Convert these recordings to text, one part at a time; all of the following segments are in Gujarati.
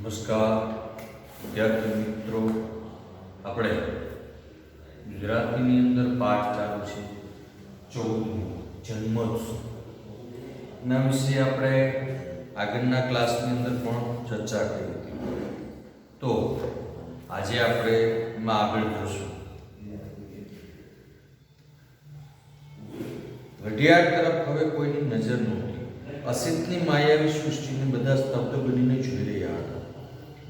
નમસ્કાર વિદ્યાર્થી મિત્રો, આપણે ગુજરાતીની અંદર પાઠ ચાલુ છે 14 જન્મોત્સવ. એના વિશે આપણે આગળના ક્લાસની અંદર પણ ચર્ચા કરી હતી. તો આજે આપણે એમાં આગળ જોશું. ઘડિયાળ તરફ હવે કોઈની નજર નહોતી. અસિતની માયાવી સૃષ્ટિને બધા સ્તબ્ધ બનીને જોઈ રહ્યા હતા.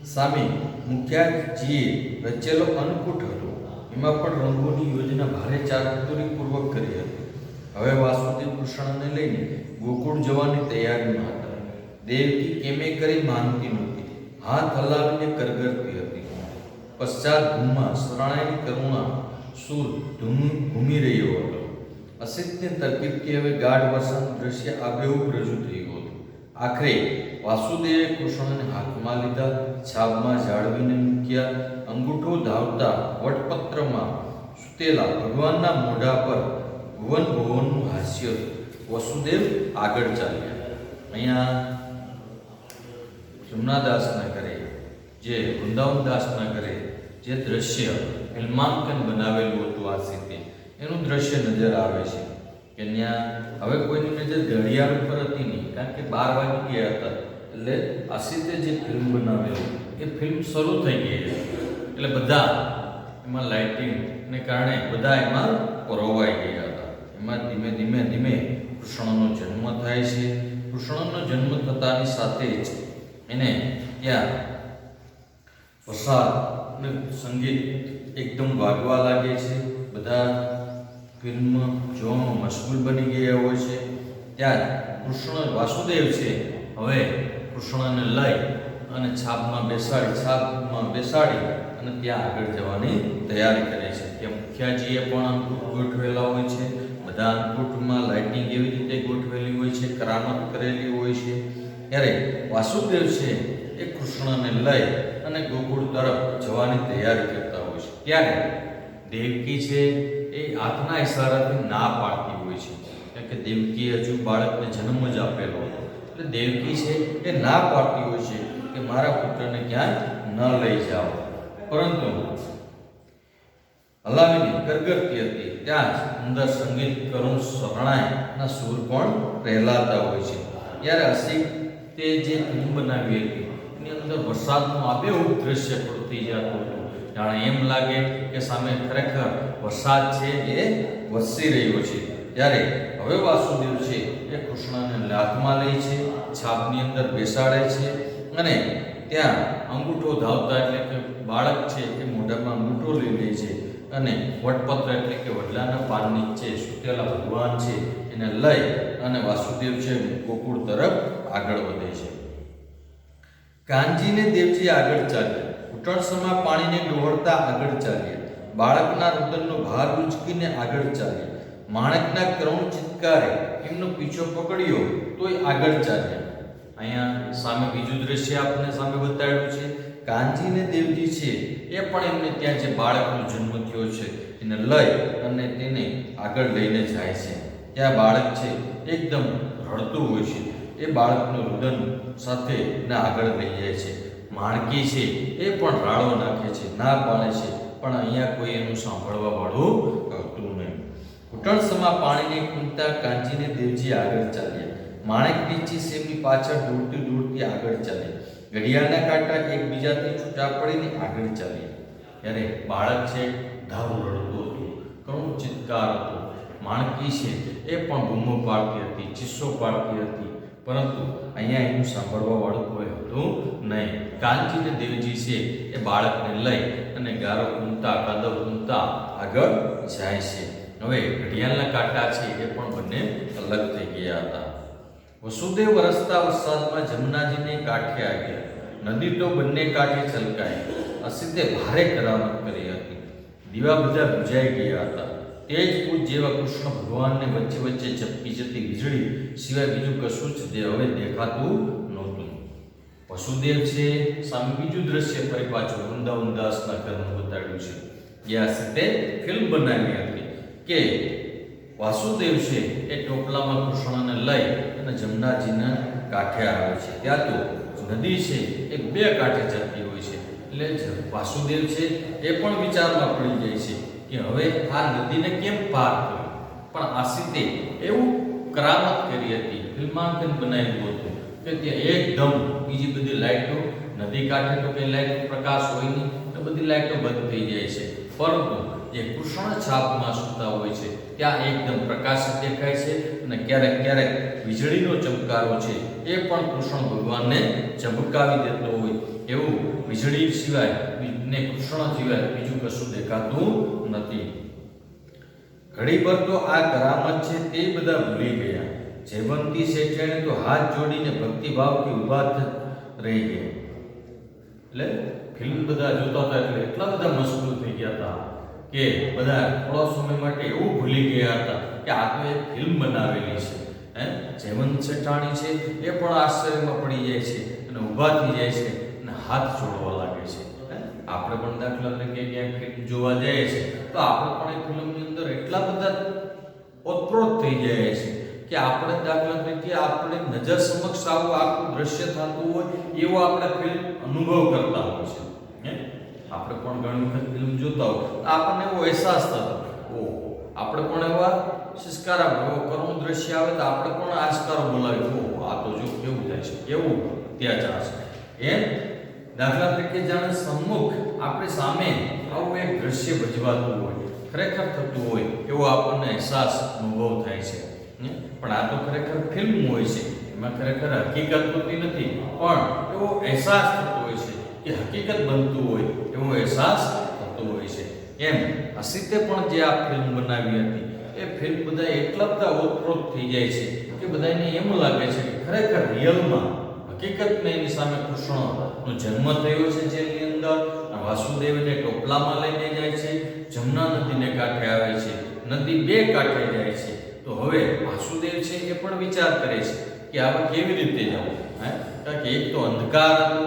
સામે મુખિયાજીએ રચેલો અન્નકૂટ હતો. એમાં પણ રંગોની યોજના ભારે ચાતુરીપૂર્વક કરી હતી. હવે વાસુદેવ કૃષ્ણને લઈને ગોકુળ જવાની તૈયારીમાં હતા. દેવકી કેમે કરી માનતી નહોતી. હાથ હલાવીને કરગરતી હતી. પશ્ચાત ભૂમમાં શરણાઈની કરુણા સૂર ઘૂમી રહ્યો હતો. અસિતને તરકીબથી હવે ગાઢ વર્ષાનું દ્રશ્ય આબેહૂબ રજૂ થયું હતું. આખરે વાસુદેવે કૃષ્ણને હાથમાં લીધા, છાબમાં જાળવીને મૂક્યા. અંગૂઠો ધાવતા વટપત્રમાં સૂતેલા ભગવાનના મોઢા પર ભુવન ભુવનનું હાસ્ય. વસુદેવ આગળ ચાલ્યા. અહીંયા જમનાદાસના ઘરે, જે વૃંદાવનદાસના ઘરે જે દ્રશ્ય ફિલ્માંકન બનાવેલું હતું આસિતે, એનું દ્રશ્ય નજર આવે છે કે ત્યાં હવે કોઈની નજર ઘડિયાળ ઉપર હતી નહીં, કારણ કે 12 વાગી ગયા હતા. એટલે આસિતે જે ફિલ્મ બનાવેલી એ ફિલ્મ શરૂ થઈ ગઈ હતી. એટલે બધા એમાં લાઇટિંગને કારણે બધા એમાં પરોવાઈ ગયા હતા. એમાં ધીમે ધીમે ધીમે કૃષ્ણનો જન્મ થાય છે. કૃષ્ણનો જન્મ થતાની સાથે જ એને ત્યાં વરસાદ અને સંગીત એકદમ વાગવા લાગે છે. બધા ફિલ્મ જોવામાં મશગુલ બની ગયા હોય છે. ત્યાં કૃષ્ણ વાસુદેવ છે હવે કૃષ્ણને લઈ અને છાપમાં બેસાડી અને ત્યાં આગળ જવાની તૈયારી કરે છે. ત્યાં મુખિયાજીએ પણ અંકુટ ગોઠવેલા હોય છે. બધા અંકુટમાં લાઇટિંગ એવી રીતે ગોઠવેલી હોય છે, કરામત કરેલી હોય છે. ત્યારે વાસુદેવ છે એ કૃષ્ણને લઈ અને ગોકુળ તરફ જવાની તૈયારી કરતા હોય છે. ત્યારે દેવકી છે એ હાથના ઈશારાથી ના પાડતી હોય છે, કારણ કે દેવકીએ હજુ બાળકને જન્મ જ આપેલો હતો. એટલે દેવકી છે એ ના પાડતી હોય છે કે મારા પુત્રને ક્યાંય ન લઈ જાઓ. પરંતુ હલાવીને કરગરતી હતી. ત્યાં જ અંદર સંગીત કરુણ શરણાઈના સૂર પણ રહેલાતા હોય છે. ત્યારે અસિતે જે ફિલ્મ બનાવી હતી એની અંદર વરસાદનું આબેહૂબ દ્રશ્ય પડતી જતું હતું. જાણે એમ લાગે કે સામે ખરેખર વરસાદ છે એ વરસી રહ્યો છે. ત્યારે હવે વાસુદેવ છે એ કૃષ્ણને હાથમાં લે છે, છાપની અંદર બેસાડે છે અને ત્યાં અંગૂઠો ધાવતા, એટલે કે બાળક છે એ મોઢામાં અંગૂઠો લઈ લે છે અને વટપત્ર એટલે કે વડલાના પાન નીચે સૂતેલા ભગવાન છે એને લઈ અને વાસુદેવ છે ગોકુળ તરફ આગળ વધે છે. કાનજીને દેવજી આગળ ચાલ્યા. ઘૂંટણસમાં પાણીને ડોળતા આગળ ચાલ્યા. બાળકના રુદનનો ભાર ઉંચકીને આગળ ચાલ્યા. માણેકના કરુણ ચિત્કારે એમનો પીછો પકડ્યો તોય આગળ ચાલ્યા. અહીંયા સામે બીજું દ્રશ્ય આપણને સામે બતાવ્યું છે. કાનજીને દેવજી છે એ પણ એમને ત્યાં જે બાળકનો જન્મ થયો છે એને લઈ અને તેને આગળ લઈને જાય છે. ત્યાં બાળક છે એકદમ રડતું હોય છે. એ બાળકનું રુદન સાથે એને આગળ લઈ જાય છે. માણકી છે એ પણ રાળો નાખે છે, ના પાડે છે, પણ અહીંયા કોઈ એનું સાંભળવા વાળું કરતું નહીં. ઘૂંટણસમાં પાણીને કૂંદતા કાંજીને દેવજી આગળ ચાલ્યા. માણેક નીચી સેમની પાછળ દોડતી આગળ ચાલ્યા. ઘડિયાળના કાંટા એકબીજાથી છૂટા પડીને આગળ ચાલ્યા. ત્યારે બાળક છે ધારું રડતું હતું, કરુણ ચિત્કાર હતો. માણકી છે એ પણ બૂમો પાડતી હતી, ચીસો પાડતી હતી, પરંતુ અહીંયા એનું સાંભળવા વાળું કોઈ હતું નહીં. કાનજીને દેવજી છે એ બાળકને લઈ અને ગારો કૂંદતા કાદવ કૂંદતા આગળ જાય છે. હવે ઘડિયાળના કાંટા છે એ પણ બંને અલગ થઈ ગયા હતા. વસુદેવ વરસતા વરસાદમાં જમનાજીને કાંઠે આવ્યા. નદી તો બંને કાંઠે છલકાઈ. અસિતે ભારે કરામત કરી હતી. દીવા બધા બુઝાઈ ગયા હતા. તે જ પૂજ જેવા કૃષ્ણ ભગવાનને વચ્ચે વચ્ચે ઝપકી જતી વીજળી સિવાય બીજું કશું જ હવે દેખાતું નહોતું. વસુદેવ છે સામે બીજું દ્રશ્ય ફરી પાછું વૃંદાવનદાસના ઘરનું બતાવ્યું છે. જ્યાં સીતે ફિલ્મ બનાવી હતી કે વાસુદેવ છે એ ટોપલામાં કૃષ્ણને લઈ અને જમનાજીના કાંઠે આવે છે. ત્યાં તો નદી છે એ બે કાંઠે જતી હોય છે. એટલે વાસુદેવ છે એ પણ વિચારમાં પડી જાય છે કે હવે આ નદીને કેમ પાર કરવી. પણ આશિતે એવું કરામત કરી હતી, ફિલ્માંકન બનાવ્યું હતું કે ત્યાં એકદમ બીજી બધી લાઇટો, નદી કાંઠે તો કઈ લાઇટ પ્રકાશ હોય નહીં, તો બધી લાઇટો બંધ થઈ જાય છે. પરંતુ જે કૃષ્ણ છાપમાં સૂતા હોય છે ત્યાં એકદમ પ્રકાશ દેખાય છે અને ક્યારેક ક્યારેક વીજળીનો ચમકારો છે એ પણ કૃષ્ણ ભગવાનને ચમકાવી દેતો હોય એવું વીજળી સિવાય ને કૃષ્ણ સિવાય બીજું કશું દેખાતું નથી. ઘડીભર તો આ કરામત છે તે બધા ભૂલી ગયા. જયવંતી શેઠિયાણી તો હાથ જોડીને ભક્તિભાવથી ઊભા રહી ગયા. એટલે ફિલ્મ બધા જોતા હતા એટલે એટલા બધા મશગુલ થઈ ગયા હતા કે બધા થોડા સમય માટે એવું ભૂલી ગયા હતા કે આ તો એક ફિલ્મ બનાવેલી છે. જયવંત શેઠાણી છે એ પણ આશ્ચર્યમાં પડી જાય છે અને ઊભા થઈ જાય છે અને હાથ જોડવા લાગે છે. આપણે પણ દાખલા તરીકે ક્યાંક ફિલ્મ જોવા જઈએ છીએ તો આપણે પણ એ ફિલ્મની અંદર એટલા બધા ઓતપ્રોત થઈ જાય છે કે આપણે દાખલા તરીકે આપણે નજર સમક્ષ આવું આખું દ્રશ્ય થતું હોય એવો આપણે ફિલ્મ અનુભવ કરતા હોય છે. આપણે પણ ઘણી વખત ફિલ્મ જોતા હોય તો આપણને એવો અહેસાસ થતો ઓહો, આપણે પણ એવા સંસ્કારા કરુણ દ્રશ્ય આવે તો આપણે પણ આસ્કારો બોલાવી ઓહો આ તો જો કેવું થાય છે, કેવું અત્યાચાર છે. એમ દાખલા તરીકે જાણે સન્મુખ આપણી સામે આવું એક દ્રશ્ય ભજવાતું હોય, ખરેખર થતું હોય એવો આપણને અહેસાસ અનુભવ થાય છે. પણ આ તો ખરેખર ફિલ્મ હોય છે, એમાં ખરેખર હકીકત હોતી નથી, પણ એવો અહેસાસ થતો હોય છે કે હકીકત બનતું હોય એવો અહેસાસ થતો હોય છે. એમ આશિતે પણ જે આ ફિલ્મ બનાવી હતી એ ફિલ્મ બધા એટલા બધા ઓતપ્રોત થઈ જાય છે કે બધાને એમ લાગે છે કે ખરેખર રિયલમાં હકીકતમાં એની સામે કૃષ્ણનો જન્મ થયો છે, જેની અંદર વાસુદેવને ટોપલામાં લઈને જાય છે, જમના નદીને કાંઠે આવે છે, નદી બે કાંઠે જાય છે. તો હવે વાસુદેવ છે એ પણ વિચાર કરે છે કે આવા કેવી રીતે જવું. કારણ કે એક તો અંધકાર હતો,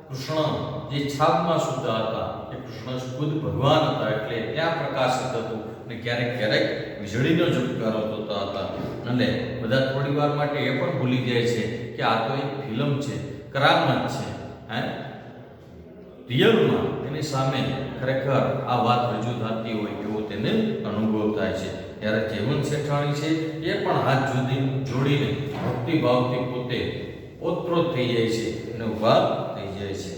કૃષ્ણ જે છાપમાં સૂતા હતા એ કૃષ્ણ ખુદ ભગવાન હતા એટલે ત્યાં પ્રકાશિત હતું અને ક્યારેક ક્યારેક વીજળીનો ઝબકારો થતા હતા. અને બધા થોડી વાર માટે એ પણ ભૂલી જાય છે કે આ તો એક ફિલ્મ છે, કરામત છે. રિયલમાં એની સામે ખરેખર આ વાત રજૂ થતી હોય એવો તેને અનુભવ થાય છે. ત્યારે જયવંત શેઠાણી છે એ પણ હાથ જોડીને ભક્તિભાવથી પોતે ઓતપ્રોત થઈ જાય છે અને ઊભા થઈ જાય છે.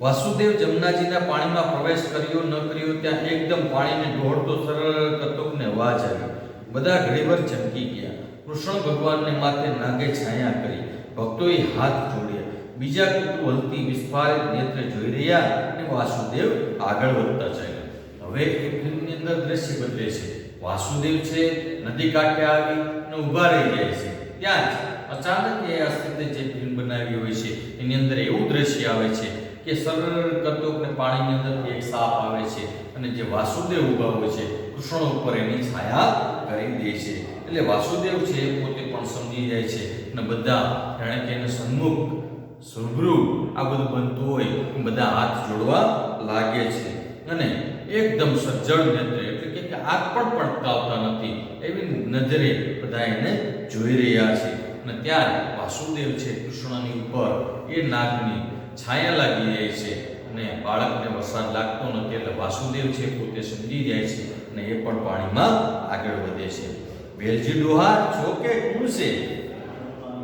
વાસુદેવ જમનાજીના પાણીમાં પ્રવેશ કર્યો ન કર્યો ત્યાં એકદમ પાણીને દોડતો સરળ કતોકને અવાજ આવ્યો. બધા ઘડીભર ચમકી ગયા. કૃષ્ણ ભગવાનને માથે નાગે છાયા કરી, ભક્તોએ હાથ જોડ્યા. બીજા કુતૂહલથી વિસ્ફારિત નેત્રે જોઈ રહ્યા અને વાસુદેવ આગળ વધતા ચાલ્યા. હવે એ ફિલ્મની અંદર દ્રશ્ય બદલે છે. વાસુદેવ છે નદી કાંઠે આવી અને ઊભા રહી જાય છે. ત્યાં જ અચાનક એ આશિતે જે ફિલ્મ બનાવી હોય છે એની અંદર એવું દ્રશ્ય આવે છે કે સરળ કતોકને પાણીની અંદરથી એક સાપ આવે છે અને જે વાસુદેવ ઊભા હોય છે કૃષ્ણ ઉપર એની છાયા કરી દે છે. એટલે વાસુદેવ છે એ પોતે પણ સમજી જાય છે અને બધા જાણે કે એને સન્મુખ સુભ્રુ આ બધું બનતું હોય બધા હાથ જોડવા લાગે છે અને એકદમ સજ્જડ નેત્રે એટલે કે આંખ પણ પટકાવતા નથી એવી નજરે બધા એને જોઈ રહ્યા છે. અને ત્યાં વાસુદેવ છે કૃષ્ણની ઉપર એ નાગની છાયા લાગી જાય છે અને બાળકને વરસાદ લાગતો નથી એટલે વાસુદેવ છે પોતે સમજી જાય છે અને એ પણ પાણીમાં આગળ વધે છે. વેલજી ડોહા છો કે કોણ છે?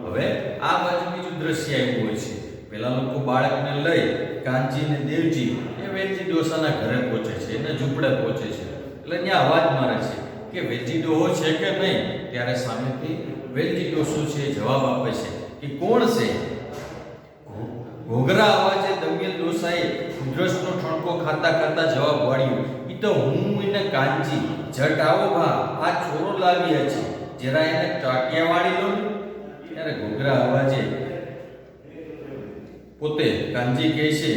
હવે આ બાજુ બીજું દ્રશ્ય આવ્યું હોય છે. પેલા લોકો બાળકને લઈ કાનજી ને દેવજી એ વેલજી ડોસાના ઘરે પહોંચે છે, એને ઝૂંપડે પહોંચે છે. એટલે ત્યાં અવાજ મારે છે કે વેલજી ડોહો છે કે નહીં. ત્યારે સામેથી વેલજી ડોસો છે જવાબ આપે છે કે કોણ છે? ઘોઘરા અવાજે દમિયલ ડોસાએ ઉધરસનો ઠણકો ખાતા ખાતા જવાબ વાળ્યો, ઈ તો હું એને કાનજી, જટ આવો ભા, આ છોરો લાવ્યા છે, જરા એને ટાટિયા વાળી લો. ત્યારે ઘોઘરા અવાજે પોતે કાનજી કહે છે,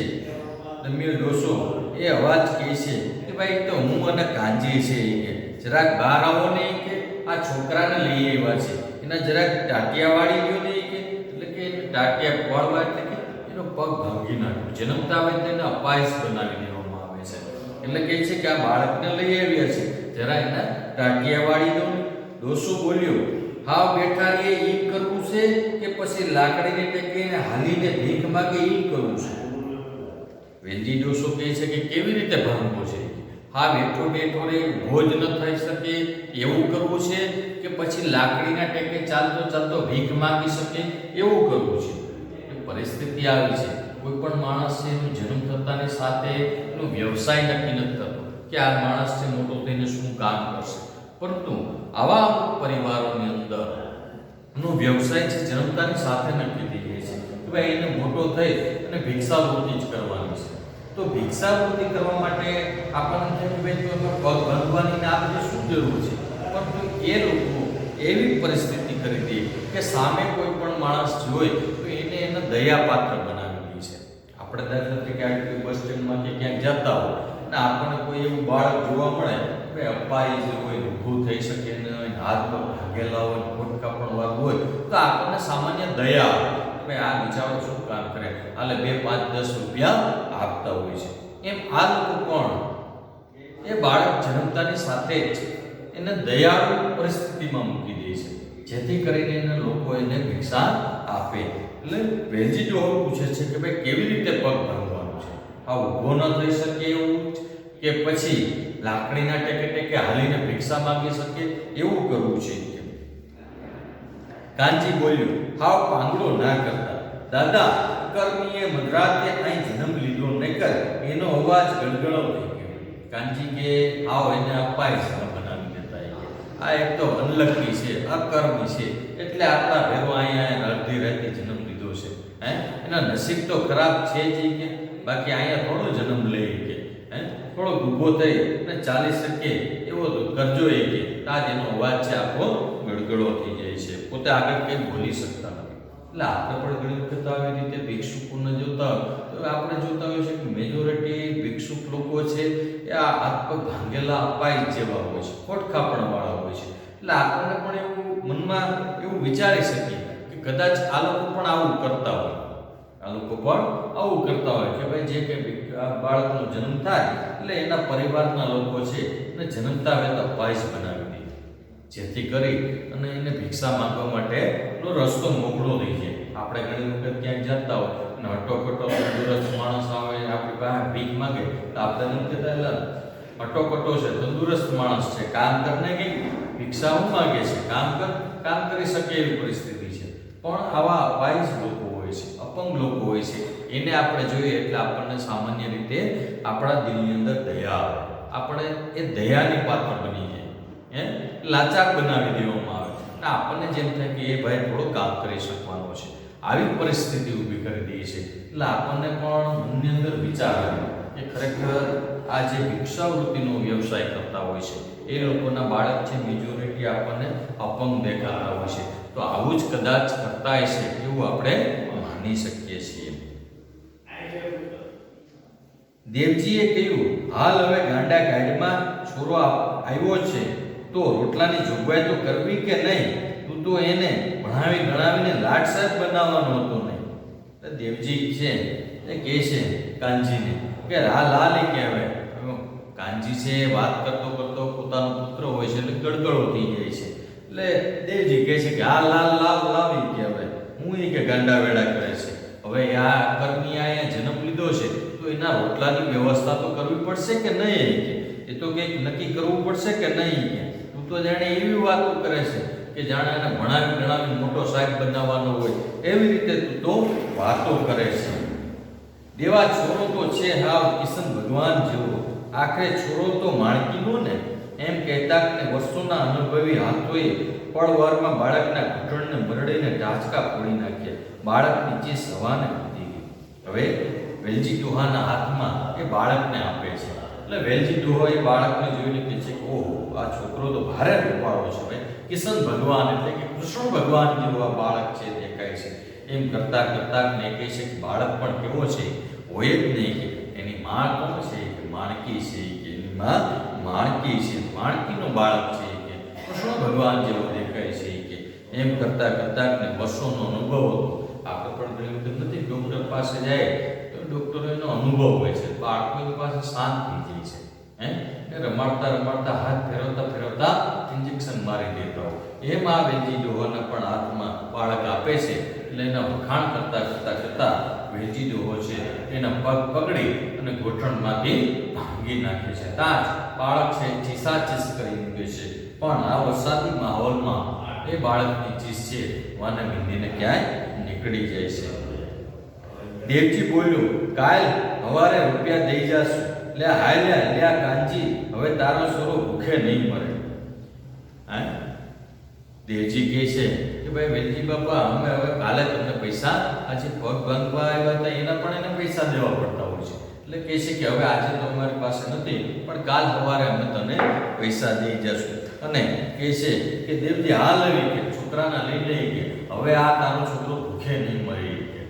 દમિયલ ડોસો એ અવાજ કહે છે કે ભાઈ તો હું અને કાનજી છે કે જરાક બહાર આવો ને કે આ છોકરાને લઈ આવ્યા છે, એના જરાક ટાટિયા વાળી લ્યો ને કે. એટલે કે ટાટિયા વાળવા એટલે કે એનો પગ ભાંગી નાખ્યો, જન્મતા હોય તેને અપાયસ બનાવી દેવામાં આવે છે. એટલે કહે છે કે આ બાળકને લઈ આવ્યા છે, જરા એના ટાટિયા વાળી દો. ડોસો બોલ્યો, હા બેઠા રે ઈ કરવું છે કે પછી લાકડીને ટેકીને હાલીને ભીખ માગે એ કરવું છે? વેલજી ડોસો કહે છે કે કેવી રીતે ભાંગવો છે? હા, બેઠો બેઠો રે ઊભો જ ન થઈ શકે એવું કરવું છે કે પછી લાકડીના ટેકે ચાલતો ચાલતો ભીખ માંગી શકે એવું કરવું છે? એ પરિસ્થિતિ આવી છે. કોઈ પણ માણસ છે એનો જન્મ થતાની સાથે એનો વ્યવસાય નક્કી નથી થતો કે આ માણસ છે મોટો થઈને શું કામ કરશે. પરંતુ આવા અમુક પરિવારોની અંદર નો વ્યવસાય છે જન્મતાની સાથે નક્કી થઈ જાય છે કે ભાઈ એને મોટો થઈ અને ભિક્ષાવૃત્તિ જ કરવાની છે. તો ભિક્ષાવૃત્તિ કરવા માટે આપણને થાય કે ભાઈ તો એમાં પગ બાંધવાની આ બધી શું જરૂર છે? પરંતુ એ લોકો એવી પરિસ્થિતિ કરી દે કે સામે કોઈ પણ માણસ જોઈ તો એને એના દયાપાત્ર બનાવી દે છે. આપણે દાખલા તરીકે આ બસ સ્ટેન્ડમાં કે ક્યાંક જતા હોય અને આપણને કોઈ એવું બાળક જોવા મળે કે અપાઈ જ હોય, ઊભું થઈ શકે નહીં, હાથ પગ ભાગેલા હોય, ખોટકા પણ વાગવું હોય તો આપણને સામાન્ય દયા આવે. ભાઈ આ બિચારો શું કામ કરે, હાલે 2, 5, 10 રૂપિયા આપતા હોય છે. એમ આ લોકો પણ એ બાળક જન્મતાની સાથે જ એને દયાળુ પરિસ્થિતિમાં મૂકી દે છે જેથી કરીને એને લોકો એને ભિક્ષા આપે. એટલે વેલજી ડોહો પૂછે છે કે ભાઈ કેવી રીતે પગ ભાંગવાનું છે? આ ઊભો ન થઈ શકે એવું કે પછી લાકડીના ટેકે ટેકે હાલીને ભિક્ષા માંગી શકે એવું કરવું છે? કાનજી બોલ્યો, હાવ પાંગડો ના કરતા દાદા, કર્મીએ મધરાતે અહીં જન્મ લીધો નકર એનો અવાજ ગળગળો થઈ ગયો. કાનજી કે આવ એને અપાય છે બનાવી દેતા. આ એક તો અનલકી છે, અકર્મી છે, એટલે આપણા ભેરો અહીંયા અડધી રાતે જન્મ લીધો છે. એના નસીબ તો ખરાબ છે જ કે બાકી અહીંયા થોડો જન્મ લઈ કે થોડો ઊભો થઈ અને ચાલી શકે એવો તો કરજો એ કે તાજ એનો અવાજ છે આખો ગળગળો થઈ જાય છે, પોતે આગળ કંઈ બોલી શકતા નથી. એટલે આપણે પણ ઘણી વખત આવી રીતે ભિક્ષુકોને જોતા તો આપણે જોતા હોઈએ છીએ કે મેજોરિટી ભિક્ષુક લોકો છે એ આ હાથ પગ ભાંગેલા અપાઈ જેવા હોય છે, ખોટખાપણ વાળા હોય છે. એટલે આપણને પણ એવું મનમાં એવું વિચારી શકીએ કે કદાચ આ લોકો પણ આવું કરતા હોય, આ લોકો પણ આવું કરતા હોય કે ભાઈ જે કે બાળકનો જન્મ થાય એટલે એના પરિવારના લોકો છે એને જન્મતા વહેતા પાયસ બનાવી દે જેથી કરી અને એને ભિક્ષા માંગવા માટેનો રસ્તો મોકળો થઈ જાય. આપણે ઘણી વખત ક્યાંક જતા હોય અને હટોકટો તંદુરસ્ત માણસ આવે આપણી પાસે ભીખ માંગે તો આપણે નથી કહેતા એટલે હટોકટો છે, તંદુરસ્ત માણસ છે, કામ કરને કંઈક ભિક્ષા હું માંગે છે, કામ કરી શકે એવી પરિસ્થિતિ છે. પણ આવા અપાયસ લોકો હોય છે, અપંગ લોકો હોય છે, એને આપણે જોઈએ એટલે આપણને સામાન્ય રીતે આપણા દિલની અંદર દયા આવે, આપણે એ દયાની પાત્ર બની જાય, લાચાર બનાવી દેવામાં આવે અને આપણને જેમ થાય કે એ ભાઈ થોડું કામ કરી શકવાનો છે. આવી પરિસ્થિતિ ઊભી કરી દે છે. એટલે આપણને પણ મનની અંદર વિચાર આવે કે ખરેખર આ જે ભિક્ષાવૃત્તિનો વ્યવસાય કરતા હોય છે એ લોકોના બાળક છે મેજોરિટી આપણને અપંગ દેખાતા હોય છે. તો આવું જ કદાચ કરતા હશે એવું આપણે માની શકીએ છીએ. દેવજીએ કહ્યું, હાલ હવે ગાંડા ગાડીમાં છોરો આવ્યો છે તો રોટલાની જોગવાઈ તો કરવી કે નહીં? તું તો એને ભણાવી ગણાવીને લાડ સાહેબ બનાવવાનો હતો નહીં. દેવજી છે એ કહે છે કાનજીને કે લાલ કહેવાય. કાનજી છે વાત કરતો કરતો પોતાનો પુત્ર હોય છે એટલે ગળગળો થઈ જાય છે. એટલે દેવજી કહે છે કે લાવી કહેવાય, હું એ કે ગાંડા વેડા કરે છે. હવે આ કર્મી અહીંયા જન્મ લીધો છે તો એના રોટલાની વ્યવસ્થા તો કરવી પડશે કે નહીં? એ તો કંઈક નક્કી કરવું પડશે કે નહીં? તું તો જાણે એવી વાતો કરે છે કે જાણે એને ભણાવી ગણાવી મોટો સાહેબ બનાવવાનો હોય એવી રીતે તું તો વાતો કરે છે. દેવા છોરો તો છે હાવ કિશન ભગવાન જેવો, આખરે છોરો તો માણકીનો ને. એમ કહેતા ને વર્ષોના અનુભવી હાથોએ પળવારમાં બાળકના ઘૂંટણને મરડીને ઢાંચકા ફોડી નાખ્યા. બાળકની ચીસ હવાને વધી ગઈ. હવે વેલજી ડોહાના હાથમાં એ બાળકને આપે છે. એટલે વેલજી ડોહો એ બાળકને જોઈને કહે છે કે ઓહો, આ છોકરો તો ભારે રૂપાળો છે ભાઈ, કિશન ભગવાન એટલે કે કૃષ્ણ ભગવાન જેવો આ બાળક છે દેખાય છે. એમ કરતા કરતા ને કહે છે કે બાળક પણ કેવો છે, હોય જ નહીં કે એની માં કોણ છે કે માણકી છે, કે એની માં માણકી છે, માણકીનો બાળક છે કે કૃષ્ણ ભગવાન જેવો દેખાય છે કે. એમ કરતા કરતા ને વર્ષોનો અનુભવ હતો. આપણે પણ ઘણી વખત નથી ડૉક્ટર પાસે જાય તો ડૉક્ટરો એનો અનુભવ હોય છે, બાળકોની પાસે શાંત થઈ જાય છે, રમાડતા રમાડતા હાથ ફેરવતા ફેરવતા ઇન્જેક્શન મારી દેતા હોય. એમ આ વેલજી ડોહાના પણ હાથમાં બાળક આપે એટલે એના વખાણ કરતા વેલજી ડોહો છે એના પગ પકડી અને ગોઠણમાંથી ભાંગી નાખે છે. ત્યાં જ બાળક છે ચીસાચીસ કરી મૂકે છે. પણ આ વરસાદી માહોલમાં એ બાળકની ચીસ છે વાને વિંધીને ક્યાંય નીકળી જાય છે. દેવજી બોલ્યો, કાલ હવારે રૂપિયા દઈ જાશું. લે હાલ્યા લ્યા કાંજી, હવે તારો છોરો ભૂખે નહીં મરે. હા, દેવજી કહે છે કે ભાઈ વેલજી બાપા, અમે હવે કાલે તમને પૈસા, આજે પગ ભાંગવા આવ્યા હતા એના પણ એને પૈસા દેવા પડતા હોય છે. એટલે કહે છે કે હવે આજે તો અમારી પાસે નથી, પણ કાલ સવારે અમે તને પૈસા દઈ જશું. અને કહે છે કે દેવજી હાલ આવી કે છોકરાના લઈ લઈ કે હવે આ તારો છોકરો ભૂખે નહીં મરી કે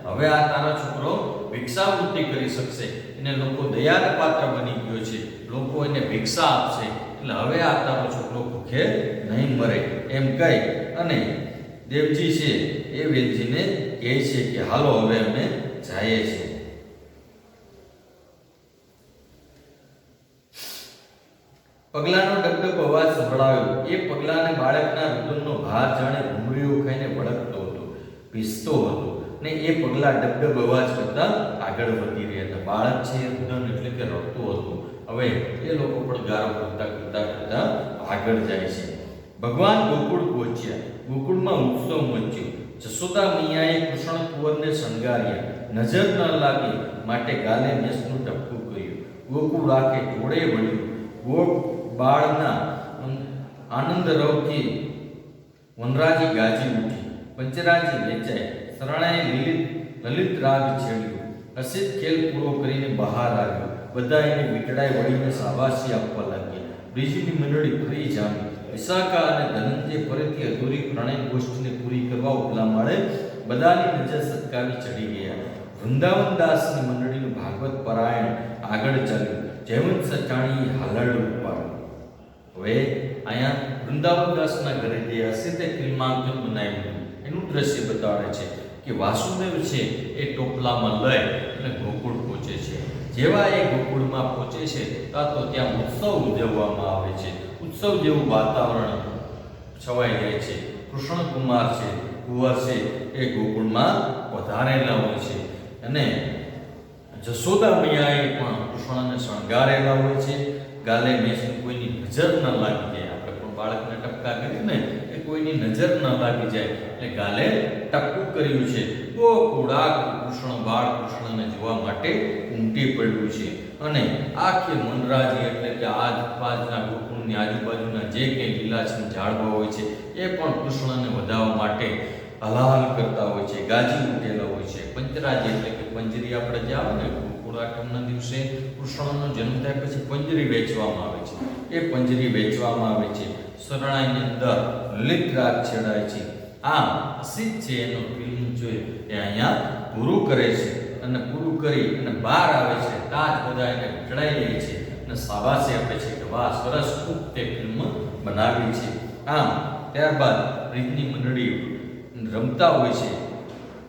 હવે આ તારો છોકરો ભિક્ષાવૃત્તિ કરી શકશે. એને લોકો દયાને પાત્ર બની ગયો છે, લોકો એને ભિક્ષા આપશે. એટલે હવે આ તારો છોકરો ભૂખે નહીં મરે એમ કહી અને દેવજી છે એ વેલજીને કહે છે કે હાલો હવે અમે જઈએ છીએ. પગલાનો ડગડગ અવાજ સંભળાયો. એ પગલાને બાળકના રુદનનો ભાર જાણે ભૂમરીઓ ખાઈને વળગતો હતો, ભીસતો હતો ને એ પગલા ડગડગ અવાજ કરતા આગળ વધી રહ્યા હતા. બાળક છે એ રુદન એટલે કે રડતું હતું. હવે એ લોકો પણ ગારો કરતા આગળ જાય છે. ભગવાન ગોકુળ પહોંચ્યા. ગોકુળમાં ઉત્સવ મચ્યો. જશોદા મૈયાએ કૃષ્ણ કુંવરને શણગાર્યા. નજર ન લાગે માટે ગાલે મેસનું ટપકું કર્યું. ગોકુળ આંખે જોડે વળ્યું. ગોળ બાળના આનંદ રવથી વનરાજી ગાજી ઉઠી. પંચરાજી વેચાય. શરણાએ લલિત રાગ છેડ્યો. અસિત ખેલ પૂરો કરીને બહાર આવ્યો. બધા એને વીટડાઈ વળીને શાબાશી આપવા લાગ્યા. બ્રિજની મંડળી ફરી જામી. વિશાખા અને ધનંજય ફરીથી અધૂરી પ્રણય ગોષ્ઠીને પૂરી કરવા ઉપલા માળે બધાની નજર સત્કાવી ચડી ગયા. વૃંદાવન દાસની મંડળીનું ભાગવત પારાયણ આગળ ચાલ્યું. જયવંત સચાણીએ હાલરડું ઉપાડ્યું. હવે અહીંયા વૃંદાવન દાસના ઘરે જે હશે તે ફિલ્માંકન બનાવ્યું એનું દ્રશ્ય બતાવે છે કે વાસુદેવ છે એ ટોપલામાં લઈ અને ગોકુળ પહોંચે છે. જેવા એ ગોકુળમાં પહોંચે છે તો ત્યાં ઉત્સવ ઉજવવામાં આવે છે. ઉત્સવ જેવું વાતાવરણ છવાઈ જાય છે. કૃષ્ણ કુમાર છે, કુંવર છે એ ગોકુળમાં પધારેલા હોય છે અને જશોદા મૈયાએ પણ કૃષ્ણને શણગારેલા હોય છે. ગાલે મેસની કોઈની નજર ન લાગી જાય. આપણે પણ બાળકને ટપકા કરીને એ કોઈની નજર ન લાગી જાય એટલે ગાલે ટપકું કર્યું છે. ગોકુળા કૃષ્ણ બાળ કૃષ્ણને જોવા માટે ઉમટી પડ્યું છે અને આખી વનરાજી એટલે કે આજુબાજુના ગોકુળની આજુબાજુના જે કંઈ લીલાછમ ઝાડવા હોય છે એ પણ કૃષ્ણને વધાવવા માટે હલાહલ કરતા હોય છે, ગાજી ઉઠેલા હોય છે. પંચરાજી એટલે કે પંજરી આપણે જે આવે ને ગોકુળ આઠમના દિવસે કૃષ્ણનો જન્મ થાય પછી પંજરી વેચવામાં આવે છે. એ પંજરી વેચવામાં આવે છે. શરણાઈની અંદર લલિત રાગ છેડાય છે. આમ અસિત છે એનો ફિલ્મ જોઈ એ અહીંયા પૂરું કરે છે અને પૂરું કરી અને બહાર આવે છે. તાજ બધા એને ચડાઈ લે છે અને શાબાશી આપે છે કે વાહ સરસ, ખૂબ તે ફિલ્મ બનાવી છે. આમ ત્યારબાદ બ્રિજની મંડળી રમતા હોય છે.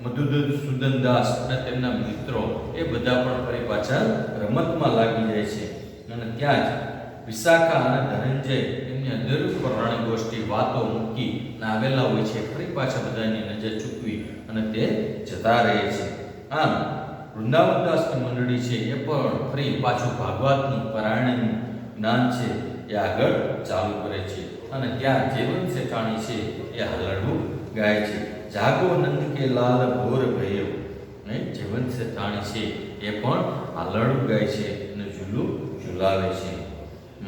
મધુસૂદન દાસ અને તેમના મિત્રો એ બધા પણ ફરી પાછા રમતમાં લાગી જાય છે અને ત્યાં જ વિશાખા અને ધનંજય એમની અંદર રણગોષ્ઠી વાતો મૂકી આવેલા હોય છે. ફરી પાછા બધાની નજર ચૂકવી અને તે જતા રહે છે. આમ વૃંદાવનદાસની મંડળી છે એ પણ ફરી પાછું ભાગવતનું પારાયણનું જ્ઞાન છે એ આગળ ચાલુ કરે છે અને ત્યાં જયવંત શેઠાણી છે એ હાલરડું ગાય છે. જાગો નંદ કે લાલ ઘોર ભયો. જયવંત શેઠાણી છે એ પણ હાલરડું ગાય છે અને ઝૂલું ઝુલાવે છે.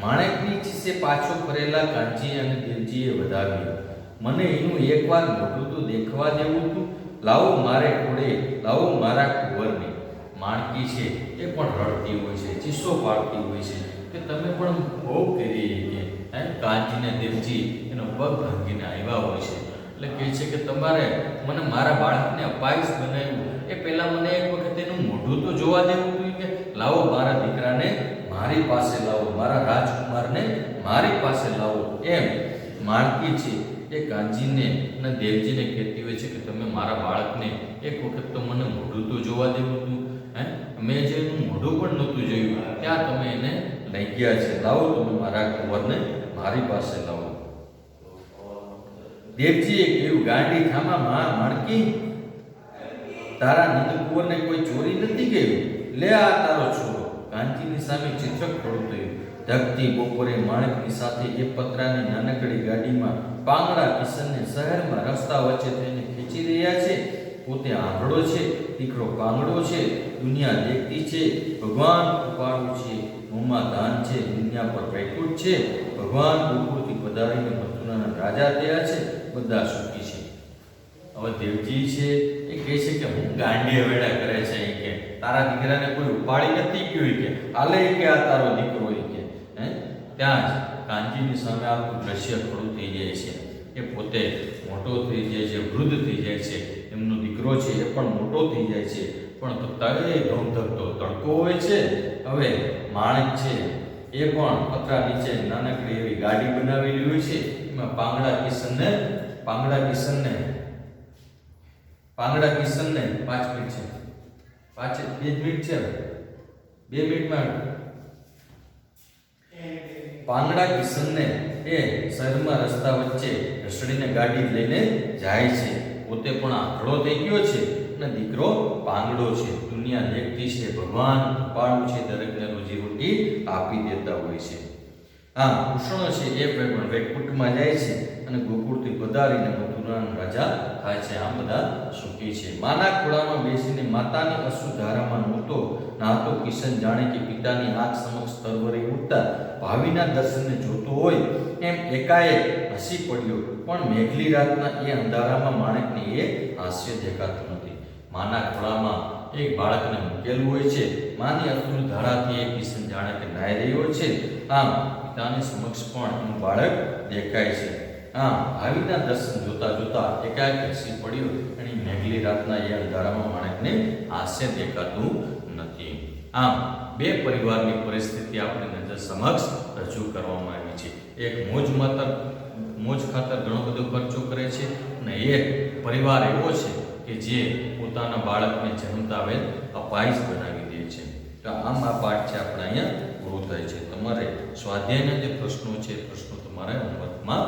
માણેકની ચીસે પાછો ફરેલા કાંચી અને દેવજીએ વધાવ્યો. મને એનું એકવાર મોઢું તો દેખવા દેવું હતું. લાવો મારે ખોડે, લાવો મારા કુંવરને. માણકી છે એ પણ રડતી હોય છે, ચીસો પાડતી હોય છે કે તમે પણ બહુ કરી કે કાંચીને દેવજી એનો પગ ભાંગીને આવ્યા હોય છે. એટલે કહે છે કે તમારે મને મારા બાળકને અપાઈશ બનાવ્યું એ પહેલાં મને એક વખત એનું મોઢું તો જોવા દેવું હતું કે લાવો મારા દીકરાને મારી પાસે લાવો, મારા રાજકુમારને મારી પાસે લાવો. એમ માણકી છે એ કાંજીને અને દેવજીને કહેતી હોય છે કે તમે મારા બાળકને એક વખત તો મને મોઢું તો જોવા દેવું હતું. મેં જે એનું મોઢું પણ નહોતું જોયું ત્યાં તમે એને લઈ ગયા છે. લાવો તમે મારા કુંવરને મારી પાસે લાવો. દેવજીએ કહ્યું, ગાંડી થામા માણકી, તારા નંદકુંવરને કોઈ ચોરી નથી ગયું. લે આ તારો છોરો. કાંચીની સામે ચિત્રક ખડું થયું. ધકતી બપોરે માણેકની સાથે એ પતરાની નાનકડી ગાડીમાં પાંગડા કિશનને શહેરમાં રસ્તા વચ્ચે થઈને ખેંચી રહ્યા છે. પોતે આંધળો છે, દીકરો પાંગડો છે, દુનિયા દેખતી છે, ભગવાન કૃપાળુ છે, મોંમાં દાન છે, દુનિયા પર વૈકુંઠ છે, ભગવાન ગોકુળથી પધારીને મથુરાના રાજા થયા છે, બધા સુખી છે. હવે દેવજી છે એ કહે છે કે હું ગાંડી વેડા કરે છે એ કે તારા દીકરાને કોઈ ઉપાડી નથી ગયું કે હાલે કે આ તારો દીકરો એ કે ત્યાં જ કાંજીની સામે આખું દ્રશ્ય ખડું થઈ જાય છે. એ પોતે મોટો થઈ જાય છે, વૃદ્ધ થઈ જાય છે, એમનો દીકરો છે એ પણ મોટો થઈ જાય છે, પણ તળે ધમધમતો તડકો હોય છે. હવે માણેક છે એ પણ પતરા નીચે નાનકડી એવી ગાડી બનાવેલી હોય છે. એમાં પાંગડા કિશનને 5 મિનિટ છે, 2 મિનિટ છે, 2 મિનિટમાં પાંગડા કિશનને એ શહેરમાં રસ્તા વચ્ચે ઘસડીને ગાડી લઈને જાય છે. પોતે પણ આંધળો થઈ ગયો છે અને દીકરો પાંગડો છે, દુનિયા દેખતી છે, ભગવાન કૃપાળુ છે, દરેકને રોજીરોટી આપી દેતા હોય છે. કૃષ્ણ છે એ પણ વૈકુંઠમાં જાય છે અને ગોકુળથી પધારીને મથુરાના રાજા થાય છે. આ બધા સુખી છે. માના ખોળામાં બેસીને માતાની અશ્રુધારામાં નાહતો કિશન જાણે કે પિતાની આંખ સમક્ષ તરવરી ઉઠતા ભાવિના દર્શનને જોતો હોય એમ એકાએક હસી પડ્યો. પણ મેઘલી રાતના એ અંધારામાં માણેકને એ હાસ્ય દેખાતું નથી. માના ખોળામાં એક બાળકને મૂકેલું હોય છે. માની અશ્રુધારાથી એ કિશન જાણે કે નાહી રહ્યો છે. આમ પિતાની સમક્ષ પણ એનું બાળક દેખાય છે. ભાવિના દર્શન જોતા જોતા એકાએક હસી પડ્યો અને મેઘલી રાતના એ અંધારામાં માણેકને હાસ્ય દેખાતું નથી. આમ બે પરિવારની પરિસ્થિતિ આપણી નજર સમક્ષ રજૂ કરવામાં આવી છે. એક મોજ ખાતર ઘણો બધો ખર્ચો કરે છે અને એક પરિવાર એવો છે કે જે પોતાના બાળકને જન્મતા વેત અપાહિજ બનાવી દે છે. તો આમ આ પાઠ છે આપણે અહીંયા પૂરો થાય છે. તમારે સ્વાધ્યાયના જે પ્રશ્નો છે પ્રશ્નો તમારે હોમવર્કમાં